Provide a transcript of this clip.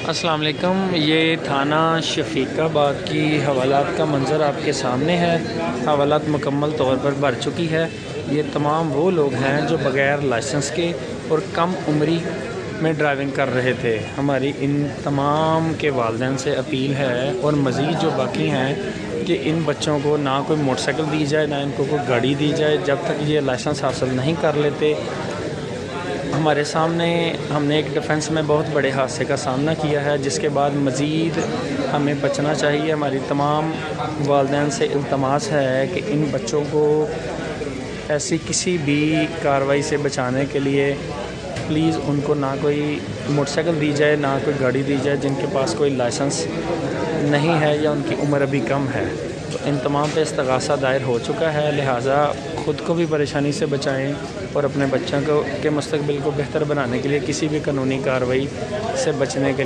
अस्सलाम वालेकुम। ये थाना शफीकाबाद की हवालात का मंज़र आपके सामने है। हवालात मुकम्मल तौर पर भर चुकी है। ये तमाम वो लोग हैं जो बग़ैर लाइसेंस के और कम उम्री में ड्राइविंग कर रहे थे। हमारी इन तमाम के वालिदैन से अपील है और मज़ीद जो बाकी हैं कि इन बच्चों को ना कोई मोटरसाइकिल दी जाए, ना इनको कोई गाड़ी दी जाए जब तक ये लाइसेंस हासिल नहीं कर लेते। हमारे सामने हमने एक डिफेंस में बहुत बड़े हादसे का सामना किया है, जिसके बाद मज़ीद हमें बचना चाहिए। हमारी तमाम वालिदैन से इल्तमास है कि इन बच्चों को ऐसी किसी भी कार्रवाई से बचाने के लिए प्लीज़ उनको ना कोई मोटरसाइकिल दी जाए, ना कोई गाड़ी दी जाए जिनके पास कोई लाइसेंस नहीं है या उनकी उम्र अभी कम है। तो इन तमाम पे इस्तग़ासा दायर हो चुका है, लिहाजा ख़ुद को भी परेशानी से बचाएं और अपने बच्चों को के मुस्तक़बिल को बेहतर बनाने के लिए किसी भी कानूनी कार्रवाई से बचने के